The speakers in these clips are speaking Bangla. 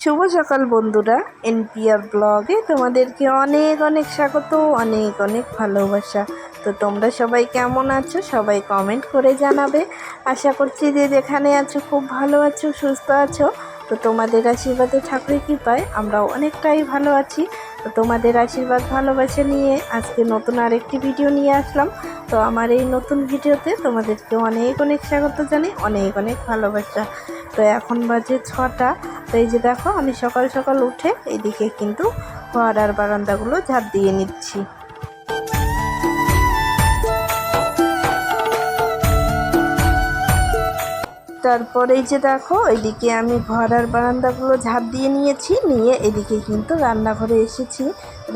শুভ সকাল বন্ধুরা, এনপিআর ব্লগে তোমাদেরকে অনেক অনেক স্বাগত, অনেক অনেক ভালোবাসা। তো তোমরা সবাই কেমন আছো? সবাই কমেন্ট করে জানাবে। আশা করছি যে যেখানে আছো খুব ভালো আছো, সুস্থ আছো। তো তোমাদের আশীর্বাদে, ঠাকুরের কৃপায় আমরাও অনেকটাই ভালো আছি। তো তোমাদের আশীর্বাদ ভালোবাসা নিয়ে আজকে নতুন আরেকটি ভিডিও নিয়ে আসলাম। তো আমার এই নতুন ভিডিওতে তোমাদেরকে অনেক অনেক স্বাগত জানাই, অনেক অনেক ভালোবাসা। তো এখন বাজে 6টা। তো এই যে দেখো, আমি সকাল সকাল উঠে এদিকে কিন্তু ঘর আর বারান্দাগুলো ঝাড় দিয়ে নিচ্ছি। তারপরে এই যে দেখো, এদিকে আমি ঘর আর বারান্দাগুলো ঝাড় দিয়ে নিয়েছি, নিয়ে এদিকে কিন্তু রান্নাঘরে এসেছি।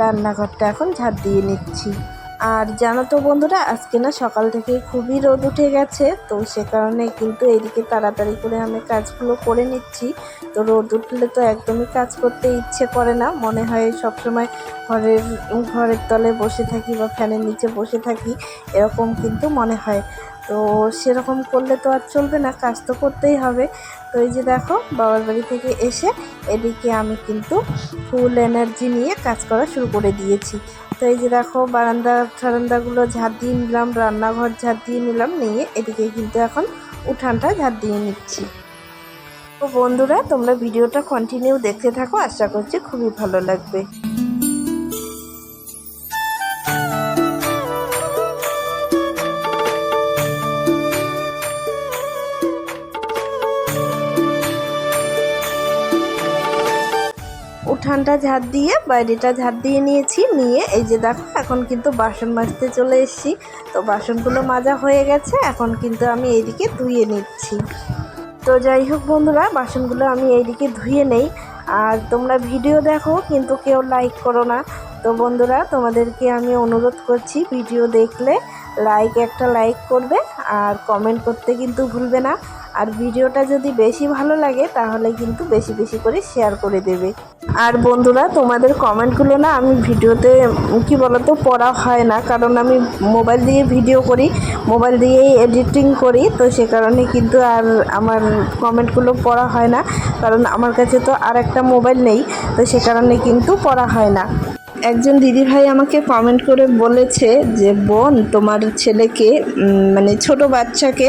রান্নাঘরটা এখন ঝাড় দিয়ে নিচ্ছি। আর জানো তো বন্ধুরা, আজকে না সকাল থেকে খুবই রোদ উঠে গেছে, তো সে কারণে কিন্তু এদিকে তাড়াতাড়ি করে আমি কাজগুলো করে নিচ্ছি। তো রোদ উঠলে তো একদমই কাজ করতে ইচ্ছে করে না, মনে হয় সবসময় ঘরের তলে বসে থাকি বা ফ্যানের নিচে বসে থাকি, এরকম কিন্তু মনে হয়। তো সেরকম করলে তো আর চলবে না, কাজ তো করতেই হবে। তো এই যে দেখো, বাবার বাড়ি থেকে এসে এদিকে আমি কিন্তু ফুল এনার্জি নিয়ে কাজ করা শুরু করে দিয়েছি। তো এই যে দেখো, ঠারান্দাগুলো ঝাড় দিয়ে নিলাম, রান্নাঘর ঝাড় দিয়ে নিলাম, নিয়ে এদিকে কিন্তু এখন উঠানটা ঝাড় দিয়ে নিচ্ছি। তো বন্ধুরা, তোমরা ভিডিওটা কন্টিনিউ দেখতে থাকো, আশা করছি খুবই ভালো লাগবে। উঠানটা ঝাড় দিয়ে বাইরেটা ঝাড় দিয়ে নিয়েছি, নিয়ে এই যে দেখো এখন কিন্তু বাসন মাজতে চলে এসেছি। তো বাসনগুলো মাজা হয়ে গেছে, এখন কিন্তু আমি এইদিকে ধুয়ে নিচ্ছি। তো যাই হোক বন্ধুরা, বাসনগুলো আমি এইদিকে ধুয়ে নেই। আর তোমরা ভিডিও দেখো কিন্তু কেউ লাইক করো না। তো বন্ধুরা, তোমাদেরকে আমি অনুরোধ করছি, ভিডিও দেখলে একটা লাইক করবে, আর কমেন্ট করতে কিন্তু ভুলবে না। আর ভিডিওটা যদি বেশি ভালো লাগে তাহলে কিন্তু বেশি বেশি করে শেয়ার করে দেবে। আর বন্ধুরা, তোমাদের কমেন্টগুলো না আমি ভিডিওতে কি বলতো পড়া হয় না, কারণ আমি মোবাইল দিয়ে ভিডিও করি, মোবাইল দিয়েই এডিটিং করি। তো সে কারণে কিন্তু আর আমার কমেন্টগুলো পড়া হয় না, কারণ আমার কাছে তো আর একটা মোবাইল নেই। তো সে কারণে কিন্তু পড়া হয় না। একজন দিদিভাই আমাকে কমেন্ট করে বলেছে যে, বোন, তোমার ছেলেকে মানে ছোট বাচ্চাকে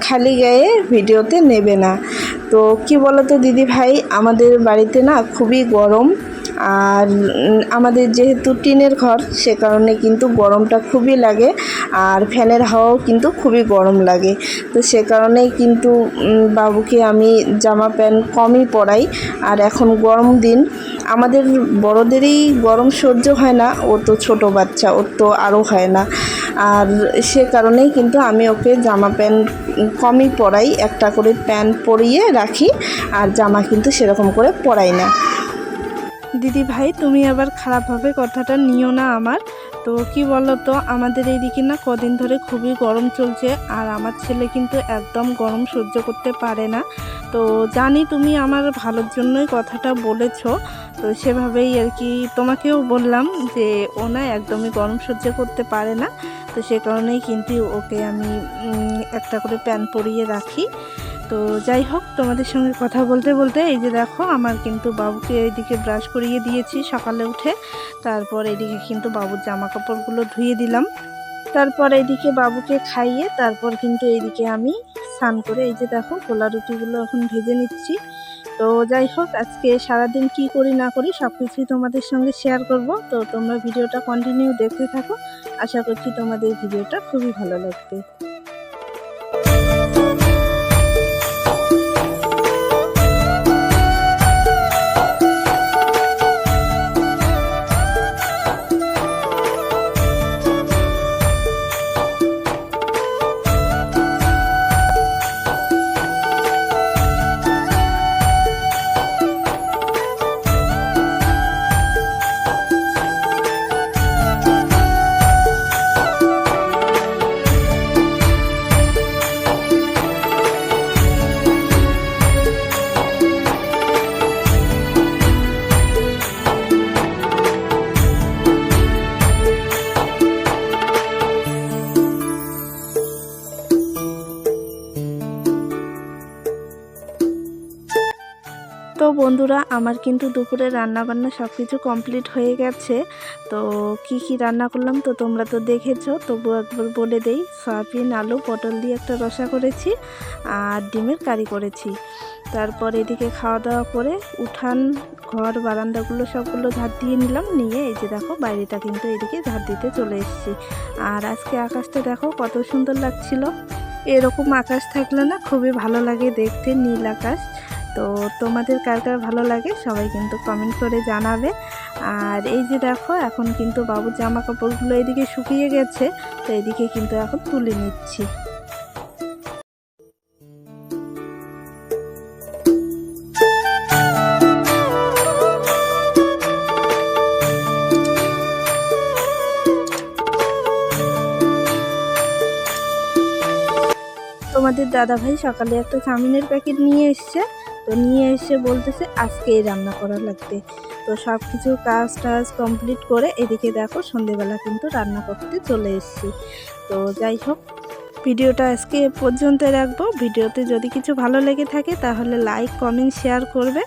খালি গায়ে ভিডিওতে নেবে না। তো কি বলো তো দিদিভাই, আমাদের বাড়িতে না খুবই গরম, আর আমাদের যেহেতু টিনের ঘর, সে কারণে কিন্তু গরমটা খুবই লাগে, আর ফ্যানের হাওয়াও কিন্তু খুবই গরম লাগে। তো সে কারণেই কিন্তু বাবুকে আমি জামা প্যান্ট কমই পরাই। আর এখন গরম দিন, আমাদের বড়দেরই গরম সহ্য হয় না, ও তো ছোট বাচ্চা, ওর তো আরও হয় না। আর সে কারণেই কিন্তু আমি ওকে জামা প্যান্ট কমই পরাই, একটা করে প্যান্ট পরিয়ে রাখি, আর জামা কিন্তু সেরকম করে পরাই না। দিদি ভাই, তুমি আবার খারাপভাবে কথাটা নিও না আমার। তো কি বলো তো, আমাদের এইদিকে না কদিন ধরে খুবই গরম চলছে, আর আমার ছেলে কিন্তু একদম গরম সহ্য করতে পারে না। তো জানি তুমি আমার ভালোর জন্যই কথাটা বলেছো, তো সেভাবেই আর কি তোমাকেও বললাম যে ও না একদমই গরম সহ্য করতে পারে না। তো সে কারণেই কিন্তু ওকে আমি একটা করে প্যান্ট পরিয়ে রাখি। তো যাই হোক, তোমাদের সঙ্গে কথা বলতে বলতে এই যে দেখো, আমার কিন্তু বাবুকে এইদিকে ব্রাশ করিয়ে দিয়েছি সকালে উঠে। তারপর এদিকে কিন্তু বাবুর জামা কাপড়গুলো ধুয়ে দিলাম। তারপর এইদিকে বাবুকে খাইয়ে তারপর কিন্তু এইদিকে আমি স্নান করে এই যে দেখো গোলা রুটিগুলো এখন ভেজে নিচ্ছি। তো যাই হোক, আজকে সারাদিন কি করি না করি সব কিছুই তোমাদের সঙ্গে শেয়ার করব। তো তোমরা ভিডিওটা কন্টিনিউ দেখতে থাকো, আশা করছি তোমাদের ভিডিওটা খুবই ভালো লাগবে। বন্ধুরা, আমার কিন্তু দুপুরে রান্না বান্না সব কিছু কমপ্লিট হয়ে গেছে। তো কি কি রান্না করলাম তো তোমরা তো দেখেছো, তবু একবার বলে দেই। সয়াবিন, আলু, পটল দিয়ে একটা রসা করেছি আর ডিমের কারি করেছি। তারপর এদিকে খাওয়া দাওয়া করে উঠান, ঘর, বারান্দাগুলো সবগুলো ঝাড় দিয়ে নিলাম। নিয়ে এই যে দেখো বাইরেটা কিন্তু এদিকে ঝাড় দিতে চলে এসেছি। আর আজকে আকাশটা দেখো কত সুন্দর লাগছিল। এরকম আকাশ থাকলে না খুবই ভালো লাগে দেখতে, নীল আকাশ। তো তোমাদের কার কার ভালো লাগে সবাই কিন্তু কমেন্ট করে জানাবে। আর এই যে দেখো এখন কিন্তু বাবুর জামা কাপড়গুলো এদিকে শুকিয়ে গেছে, তো এদিকে কিন্তু এখন তুলে নিচ্ছি। তোমাদের দাদাভাই সকালে একটা চাউমিনের প্যাকেট নিয়ে এসছে। তো নিয়ে এসে বলতেছে আজকেই রান্না করা লাগবে। তো সব কিছু কাজ টাজ কমপ্লিট করে এদিকে দেখো সন্ধেবেলা কিন্তু রান্না করতে চলে এসেছি। তো যাই হোক, ভিডিওটা আজকে এ পর্যন্ত রাখবো। ভিডিওতে যদি কিছু ভালো লেগে থাকে তাহলে লাইক, কমেন্ট, শেয়ার করবে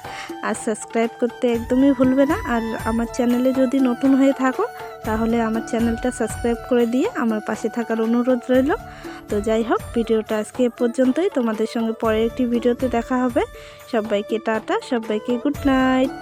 আর সাবস্ক্রাইব করতে একদমই ভুলবে না। আর আমার চ্যানেলে যদি নতুন হয়ে থাকো তাহলে আমার চ্যানেলটা সাবস্ক্রাইব করে দিয়ে আমার পাশে থাকার অনুরোধ রইল। তো যাই হোক, ভিডিওটা আজকে এ পর্যন্তই। তোমাদের সঙ্গে পরের একটি ভিডিওতে দেখা হবে। সবাইকে টাটা, সবাইকে গুড নাইট।